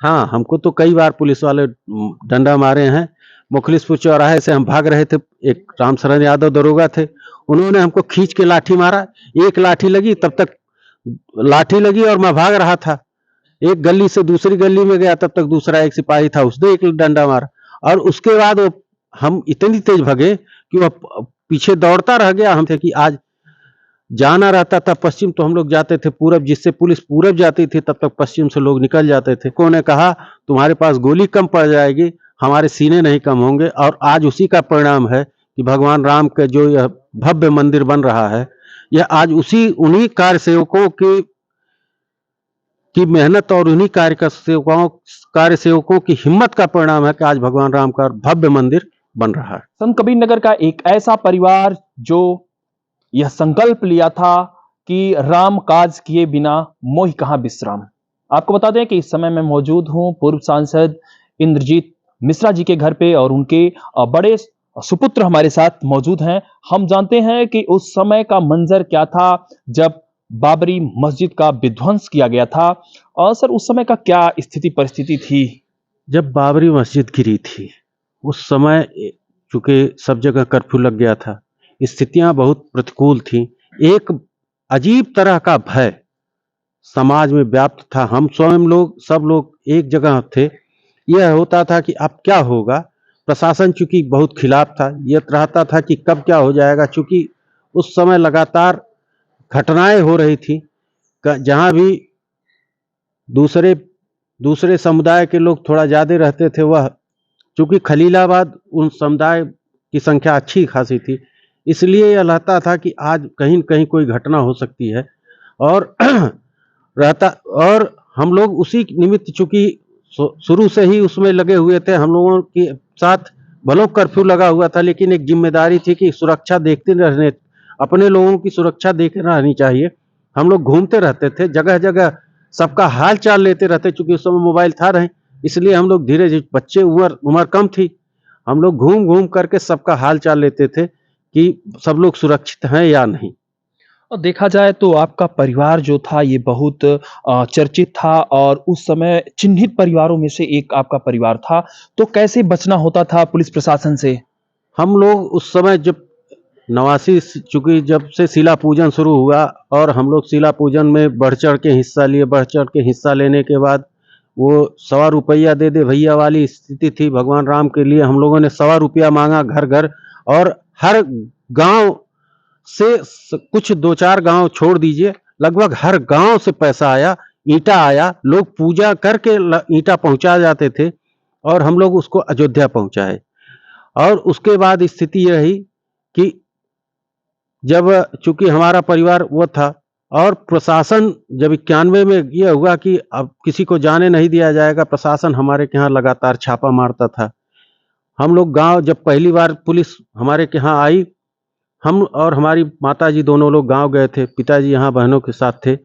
हाँ, हमको तो कई बार पुलिस वाले डंडा मारे हैं। मुखलिसपुर चौराहे से हम भाग रहे थे, एक रामशरण यादव दरोगा थे, उन्होंने हमको खींच के लाठी मारा। एक लाठी लगी तब तक लाठी लगी और मैं भाग रहा था। एक गली से दूसरी गली में गया तब तक दूसरा एक सिपाही था, उसने एक डंडा मारा और उसके बाद वो हम इतनी तेज भगे कि वो पीछे दौड़ता रह गया हमसे कि आज जाना रहता था पश्चिम तो हम लोग जाते थे पूरब, जिससे पुलिस पूरब जाती थी तब तक पश्चिम से लोग निकल जाते थे। उन्होंने कहा तुम्हारे पास गोली कम पड़ जाएगी, हमारे सीने नहीं कम होंगे। और आज उसी का परिणाम है कि भगवान राम का जो यह भव्य मंदिर बन रहा है, यह आज उसी उन्हीं कार्य सेवकों की मेहनत और उन्हीं कार्य सेवकों की हिम्मत का परिणाम है कि आज भगवान राम का भव्य मंदिर बन रहा है। संत कबीर नगर का एक ऐसा परिवार जो यह संकल्प लिया था कि राम काज किए बिना मोहि कहां विश्राम। आपको बता दें कि इस समय मैं मौजूद हूं पूर्व सांसद इंद्रजीत मिश्रा जी के घर पे और उनके बड़े सुपुत्र हमारे साथ मौजूद हैं। हम जानते हैं कि उस समय का मंजर क्या था जब बाबरी मस्जिद का विध्वंस किया गया था। और सर उस समय का क्या स्थिति परिस्थिति थी? जब बाबरी मस्जिद गिरी थी उस समय चूंकि सब जगह कर्फ्यू लग गया था, स्थितियां बहुत प्रतिकूल थी। एक अजीब तरह का भय समाज में व्याप्त था। हम स्वयं लोग सब लोग एक जगह थे। यह होता था कि अब क्या होगा। प्रशासन चूंकि बहुत खिलाफ था, यह रहता था कि कब क्या हो जाएगा। चूंकि उस समय लगातार घटनाएं हो रही थी, जहां भी दूसरे दूसरे समुदाय के लोग थोड़ा ज्यादा रहते थे, वह चूंकि खलीलाबाद उन समुदाय की संख्या अच्छी खासी थी, इसलिए यह रहता था कि आज कहीं न कहीं कोई घटना हो सकती है। और रहता और हम लोग उसी निमित्त चूंकि शुरू से ही उसमें लगे हुए थे। हम लोगों के साथ भले कर्फ्यू लगा हुआ था, लेकिन एक जिम्मेदारी थी कि सुरक्षा देखते रहने, अपने लोगों की सुरक्षा देखते रहनी चाहिए। हम लोग घूमते रहते थे, जगह जगह सबका हाल चाल लेते रहते। चूंकि उस समय मोबाइल था नहीं, इसलिए हम लोग धीरे धीरे, बच्चे उम्र कम थी, हम लोग घूम घूम करके सबका हाल चाल लेते थे कि सब लोग सुरक्षित हैं या नहीं। और देखा जाए तो आपका परिवार जो था ये बहुत चर्चित था और उस समय चिन्हित परिवारों में से एक आपका परिवार था। तो कैसे बचना होता था पुलिस प्रशासन से? हम लोग उस समय जब नवासी चूंकि जब से शिला पूजन शुरू हुआ और हम लोग शिला पूजन में बढ़ चढ़ के हिस्सा लिए। बढ़ चढ़ के हिस्सा लेने के बाद वो ₹1.25 दे दे भैया वाली स्थिति थी। भगवान राम के लिए हम लोगों ने ₹1.25 मांगा घर घर, और हर गांव से कुछ 2-4 गांव छोड़ दीजिए, लगभग हर गांव से पैसा आया, ईंटा आया। लोग पूजा करके ईंटा पहुंचा जाते थे और हम लोग उसको अयोध्या पहुंचाए। और उसके बाद स्थिति यह रही कि जब चूंकि हमारा परिवार वो था और प्रशासन जब 91 में यह हुआ कि अब किसी को जाने नहीं दिया जाएगा, प्रशासन हमारे के यहाँ लगातार छापा मारता था। हम लोग गांव जब पहली बार पुलिस हमारे के यहाँ आई, हम और हमारी माताजी दोनों लोग गांव गए थे। पिताजी यहाँ बहनों के साथ थे।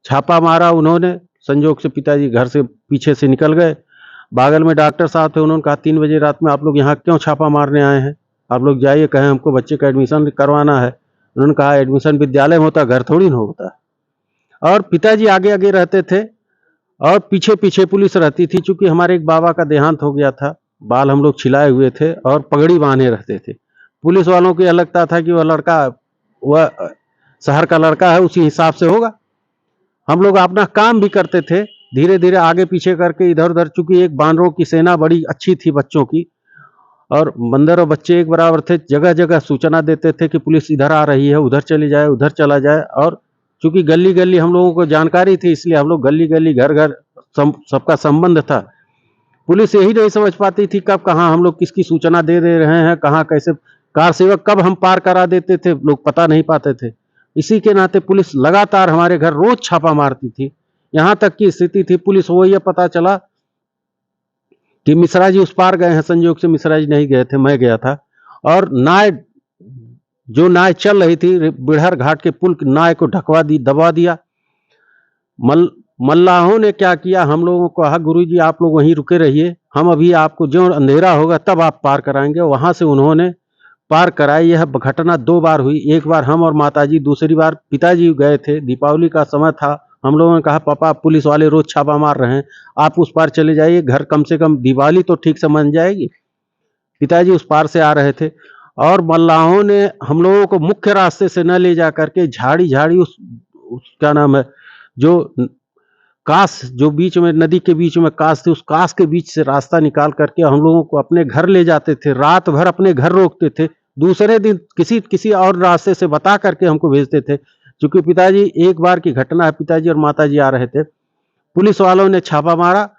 छापा मारा उन्होंने, संजोग से पिताजी घर से पीछे से निकल गए। बागल में डॉक्टर साहब थे, उन्होंने कहा 3 बजे रात में आप लोग यहाँ क्यों छापा मारने आए हैं? आप लोग जाइए, कहें हमको बच्चे का एडमिशन करवाना है। उन्होंने कहा एडमिशन विद्यालय में होता, घर थोड़ी ना होता। और पिताजी आगे आगे रहते थे और पीछे पीछे पुलिस रहती थी। चूंकि हमारे एक बाबा का देहांत हो गया था, बाल हम लोग छिलाए हुए थे और पगड़ी बांधे रहते थे। पुलिस वालों को यह लगता था कि वह शहर का लड़का है, उसी हिसाब से होगा। हम लोग अपना काम भी करते थे, धीरे धीरे आगे पीछे करके इधर उधर। चूंकि एक बानरों की सेना बड़ी अच्छी थी बच्चों की, और बंदर और बच्चे एक बराबर थे। जगह जगह सूचना देते थे कि पुलिस इधर आ रही है, उधर चली जाए, उधर चला जाए। और चूंकि गली गली हम लोगों को जानकारी थी, इसलिए हम लोग गली गली घर घर सबका संबंध था। पुलिस यही नहीं समझ पाती थी कब कहाँ हम लोग किसकी सूचना दे रहे हैं, कहाँ कैसे कार सेवक कब हम पार करा देते थे, लोग पता नहीं पाते थे। इसी के नाते पुलिस लगातार हमारे घर रोज छापा मारती थी। यहाँ तक की स्थिति थी, पुलिस वो ये पता चला कि मिश्रा जी उस पार गए हैं। संयोग से मिश्रा जी नहीं गए थे, मैं गया था। और नाय चल रही थी, बिड़हर घाट के पुल की नाय को दबा दिया। मल्लाहों ने क्या किया, हम लोगों को कहा गुरुजी आप लोग वहीं रुके रहिए, हम अभी आपको जो अंधेरा होगा तब आप पार कराएंगे। वहां से उन्होंने पार कराई। यह घटना 2 बार हुई, एक बार हम और माताजी, दूसरी बार पिताजी गए थे। दीपावली का समय था हम लोगों ने कहा पापा पुलिस वाले रोज छापा मार रहे हैं, आप उस पार चले जाइए, घर कम से कम दिवाली तो ठीक से मन जाएगी। पिताजी उस पार से आ रहे थे और मल्लाहों ने हम लोगों को मुख्य रास्ते से न ले जा करके झाड़ी-झाड़ी उस क्या नाम है, जो कास जो बीच में नदी के बीच में कास थी, उस कास के बीच से रास्ता निकाल करके हम लोगों को अपने घर ले जाते थे। रात भर अपने घर रोकते थे। दूसरे दिन किसी और रास्ते से बता करके हमको भेजते थे। चूँकि पिताजी एक बार की घटना है, पिताजी और माताजी आ रहे थे। पुलिस वालों ने छापा मारा,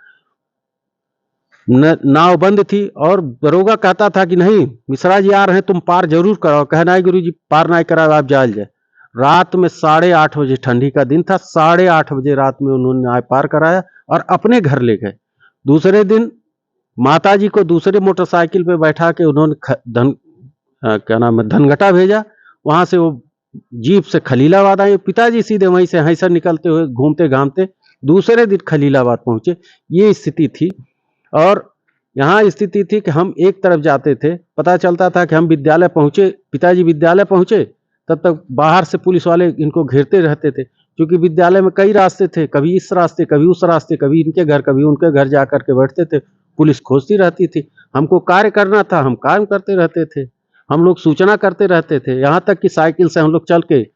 नाव बंद थी और दरोगा कहता था कि नहीं मिश्रा जी आ रहे हैं, तुम पार जरूर कराओ। कहे नहीं गुरुजी पार नहीं कराओ, आप जाल जाए। रात में 8:30 बजे, ठंडी का दिन था, 8:30 बजे रात में उन्होंने नाव पार कराया और अपने घर ले गए। दूसरे दिन माताजी को दूसरे मोटरसाइकिल पे बैठा के उन्होंने क्या नाम है, धनघटा भेजा। वहां से वो जीप से खलीलाबाद आए। पिताजी सीधे वहीं से हैसर निकलते हुए घूमते घामते दूसरे दिन खलीलाबाद पहुंचे। ये स्थिति थी। और यहाँ स्थिति थी कि हम एक तरफ जाते थे, पता चलता था कि हम विद्यालय पहुंचे, पिताजी विद्यालय पहुंचे, तब तक बाहर से पुलिस वाले इनको घेरते रहते थे। क्योंकि विद्यालय में कई रास्ते थे, कभी इस रास्ते, कभी उस रास्ते, कभी इनके घर, कभी उनके घर जा करके बैठते थे। पुलिस खोजती रहती थी। हमको कार्य करना था, हम काम करते रहते थे। हम लोग सूचना करते रहते थे। यहाँ तक कि साइकिल से हम लोग चल के,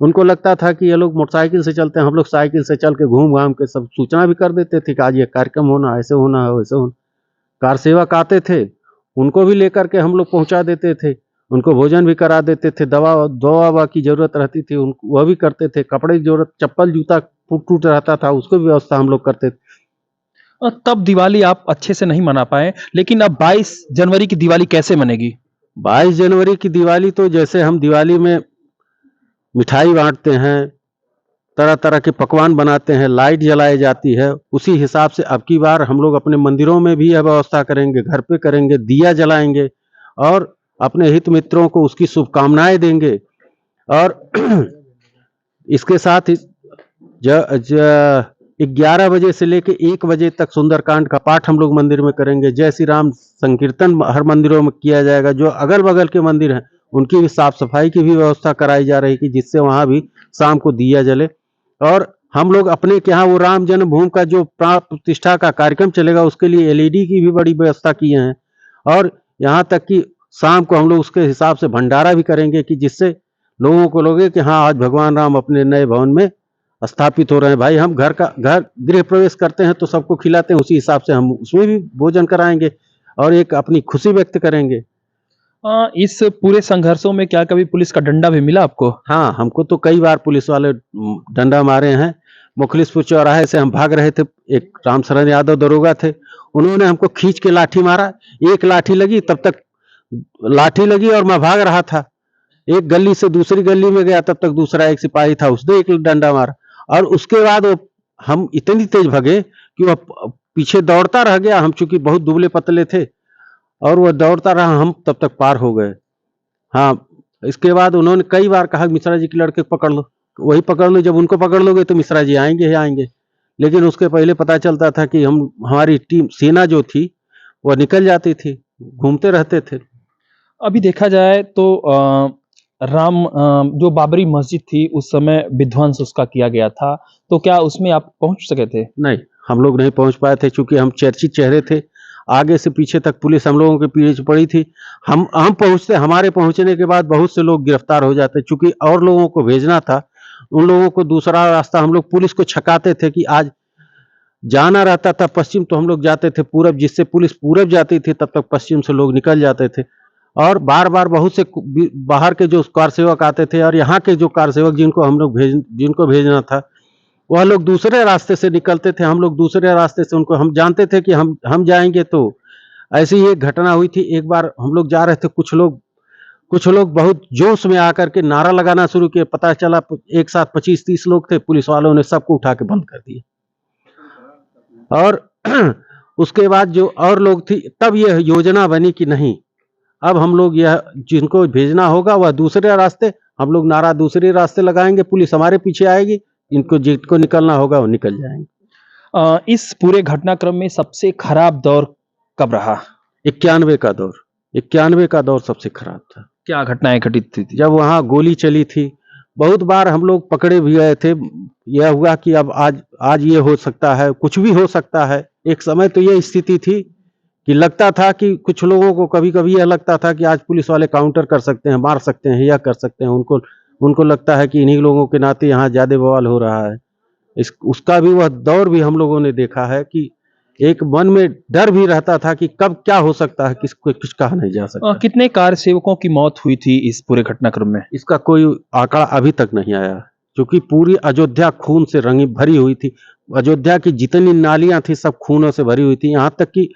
उनको लगता था कि ये लोग मोटरसाइकिल से चलते हैं, हम लोग साइकिल से चल के घूम घाम के सब सूचना भी कर देते थे कि आज ये कार्यक्रम होना, ऐसे होना है, वैसे होना। कार सेवक आते थे, उनको भी लेकर के हम लोग पहुंचा देते थे। उनको भोजन भी करा देते थे। दवा की जरूरत रहती थी उनको, वह भी करते थे। कपड़े की जरूरत, चप्पल जूता टूट रहता था, उसको भी व्यवस्था हम लोग करते थे। तब दिवाली आप अच्छे से नहीं मना पाए, लेकिन अब 22 जनवरी की दिवाली कैसे मनेगी? 22 जनवरी की दिवाली तो जैसे हम दिवाली में मिठाई बांटते हैं, तरह तरह के पकवान बनाते हैं, लाइट जलाई जाती है, उसी हिसाब से अब की बार हम लोग अपने मंदिरों में भी यह व्यवस्था करेंगे, घर पे करेंगे, दिया जलाएंगे और अपने हित मित्रों को उसकी शुभकामनाएं देंगे। और इसके साथ ही 11 बजे से लेके 1 बजे तक सुंदरकांड का पाठ हम लोग मंदिर में करेंगे। जय श्री राम संकीर्तन हर मंदिरों में किया जाएगा। जो अगल बगल के मंदिर हैं उनकी भी साफ सफाई की भी व्यवस्था कराई जा रही है, जिससे वहां भी शाम को दिया जले। और हम लोग अपने के यहाँ वो राम जन्मभूमि का जो प्राण प्रतिष्ठा का कार्यक्रम चलेगा, उसके लिए एलईडी की भी बड़ी व्यवस्था किए हैं। और यहाँ तक कि शाम को हम लोग उसके हिसाब से भंडारा भी करेंगे कि जिससे लोगों को लगे कि हाँ आज भगवान राम अपने नए भवन में स्थापित हो रहे हैं। भाई हम घर गृह प्रवेश करते हैं तो सबको खिलाते हैं, उसी हिसाब से हम उसमें भी भोजन कराएंगे और एक अपनी खुशी व्यक्त करेंगे। इस पूरे संघर्षों में क्या कभी पुलिस का डंडा भी मिला आपको? हाँ, हमको तो कई बार पुलिस वाले डंडा मारे हैं। मुखलिसपुर चौराहे से हम भाग रहे थे, एक रामशरण यादव दरोगा थे, उन्होंने हमको खींच के लाठी मारा। एक लाठी लगी, तब तक लाठी लगी और मैं भाग रहा था। एक गली से दूसरी गली में गया, तब तक दूसरा एक सिपाही था, उसने एक डंडा मारा और उसके बाद वो हम इतनी तेज भागे कि वह पीछे दौड़ता रह गया। हम चूंकि बहुत दुबले पतले थे और वह दौड़ता रहा, हम तब तक पार हो गए। हाँ, इसके बाद उन्होंने कई बार कहा मिश्रा जी के लड़के को पकड़ लो, वही पकड़ लो, जब उनको पकड़ लोगे तो मिश्रा जी आएंगे ही आएंगे। लेकिन उसके पहले पता चलता था कि हमारी टीम सेना जो थी वह निकल जाती थी, घूमते रहते थे। अभी देखा जाए तो जो बाबरी मस्जिद थी उस समय विध्वंस उसका किया गया था, तो क्या उसमें आप पहुंच सके थे? नहीं, हम लोग नहीं पहुंच पाए थे, चूंकि हम चर्चित चेहरे थे। आगे से पीछे तक पुलिस हम लोगों के पीछे पड़ी थी। हम पहुंचते, हमारे पहुंचने के बाद बहुत से लोग गिरफ्तार हो जाते। चूंकि और लोगों को भेजना था, उन लोगों को दूसरा रास्ता, हम लोग पुलिस को छकाते थे कि आज जाना रहता था पश्चिम तो हम लोग जाते थे पूरब, जिससे पुलिस पूरब जाती थी तब तक पश्चिम से लोग निकल जाते थे। और बार बार बहुत से बाहर के जो कार सेवक आते थे और यहाँ के जो कार सेवक जिनको भेजना था, वह लोग दूसरे रास्ते से निकलते थे। हम लोग दूसरे रास्ते से उनको, हम जानते थे कि हम जाएंगे। तो ऐसी ही एक घटना हुई थी। एक बार हम लोग जा रहे थे, कुछ लोग बहुत जोश में आकर के नारा लगाना शुरू किए। पता चला एक साथ 25-30 लोग थे। पुलिस वालों ने सबको उठा के बंद कर दिया। और उसके बाद जो और लोग थी, तब यह योजना बनी कि नहीं, अब हम लोग यह जिनको भेजना होगा वह दूसरे रास्ते, हम लोग नारा दूसरे रास्ते लगाएंगे, पुलिस हमारे पीछे आएगी, जिनको निकलना होगा वो निकल जाएंगे। इस पूरे घटनाक्रम में सबसे खराब दौर कब रहा? 91 का दौर। 91 का दौर सबसे खराब था। क्या घटनाएं घटित हुई थी? जब वहां गोली चली थी, बहुत बार हम लोग पकड़े भी गए थे। यह हुआ कि अब आज ये हो सकता है, कुछ भी हो सकता है। एक समय तो ये स्थिति थी कि लगता था कि कुछ लोगों को कभी-कभी यह लगता था कि आज पुलिस वाले काउंटर कर सकते हैं, मार सकते हैं, यह कर सकते हैं। उनको लगता है कि इन्हीं लोगों के नाते यहाँ ज़्यादा बवाल हो रहा है। उसका भी वह दौर भी हम लोगों ने देखा है कि एक मन में डर भी रहता था कि कब क्या हो सकता है, किसको कुछ कहा नहीं जा सकता। कितने कार सेवकों की मौत हुई थी इस पूरे घटनाक्रम में? इसका कोई आंकड़ा अभी तक नहीं आया, क्योंकि पूरी अयोध्या खून से रंगी भरी हुई थी। अयोध्या की जितनी नालियाँ थी सब खूनों से भरी हुई थी। यहाँ तक कि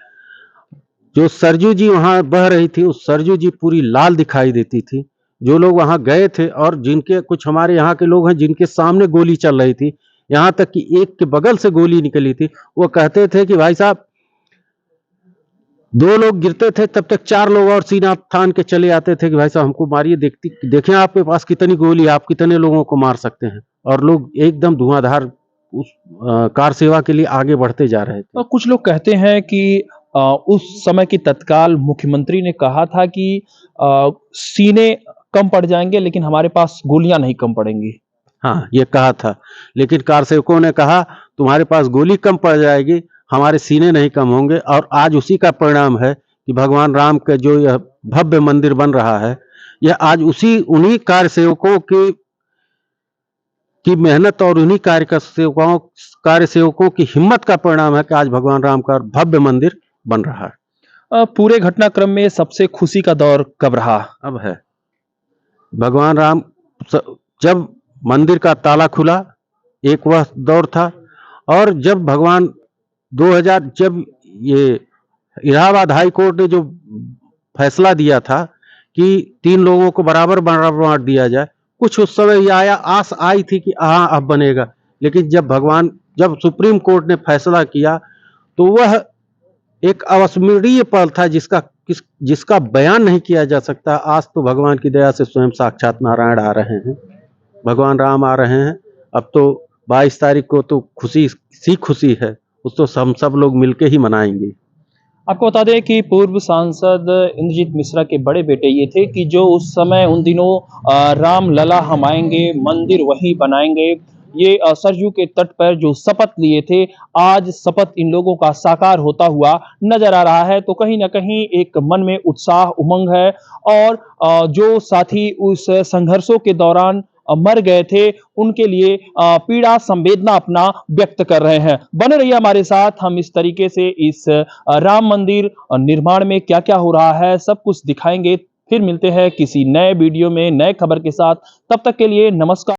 जो सरजू जी वहाँ बह रही थी, उस सरजू जी पूरी लाल दिखाई देती थी। जो लोग वहाँ गए थे और जिनके कुछ हमारे यहाँ के लोग हैं जिनके सामने गोली चल रही थी, यहाँ तक कि एक के बगल से गोली निकली थी, वो कहते थे कि भाई साहब 2 लोग गिरते थे तब तक 4 लोग और सीना थान के चले आते थे कि भाई साहब हमको मारिए, देखें आपके पास कितनी गोली है, आप कितने लोगों को मार सकते हैं। और लोग एकदम धुआंधार उस कार सेवा के लिए आगे बढ़ते जा रहे थे। कुछ लोग कहते हैं कि उस समय की तत्काल मुख्यमंत्री ने कहा था कि सीने कम पड़ जाएँगे लेकिन हमारे पास गोलियाँ नहीं कम पड़ेंगी। हाँ, ये कहा था, लेकिन कार सेवकों ने कहा तुम्हारे पास गोली कम पड़ जाएगी, हमारे सीने नहीं कम होंगे। और आज उसी का परिणाम है कि भगवान राम का जो यह भव्य मंदिर बन रहा है, यह आज उन्हीं कार सेवकों की मेहनत और उन्हीं कार्य सेवकों की हिम्मत का परिणाम है कि आज भगवान राम का भव्य मंदिर बन रहा है। पूरे घटनाक्रम में सबसे खुशी का दौर कब रहा? अब है भगवान राम जब मंदिर का ताला खुला, एक वह दौर था। और जब भगवान 2000 जब ये इलाहाबाद हाई कोर्ट ने जो फैसला दिया था कि 3 लोगों को बराबर बाँट दिया जाए, कुछ उस समय ये आस आई थी कि हाँ अब बनेगा। लेकिन जब सुप्रीम कोर्ट ने फैसला किया तो वह एक अविस्मरणीय पल था जिसका बयान नहीं किया जा सकता। आज तो भगवान की दया से स्वयं साक्षात नारायण आ रहे हैं, भगवान राम आ रहे हैं। अब तो 22 तारीख को तो खुशी है, उस तो हम सब लोग मिलके ही मनाएंगे। आपको बता दें कि पूर्व सांसद इंद्रजीत मिश्रा के बड़े बेटे ये थे कि जो उस समय उन दिनों राम लला हम आएंगे, मंदिर वहीं बनाएंगे, ये सरयू के तट पर जो शपथ लिए थे, आज शपथ इन लोगों का साकार होता हुआ नजर आ रहा है। तो कहीं न कहीं एक मन में उत्साह, उमंग है और जो साथी उस संघर्षों के दौरान मर गए थे, उनके लिए पीड़ा संवेदना अपना व्यक्त कर रहे हैं। बने रहिए हमारे साथ, हम इस तरीके से इस राम मंदिर निर्माण में क्या-क्या हो रहा है, सब कुछ दिखाएँगे। फिर मिलते हैं किसी नए वीडियो में, नए खबर के साथ। तब तक के लिए नमस्कार।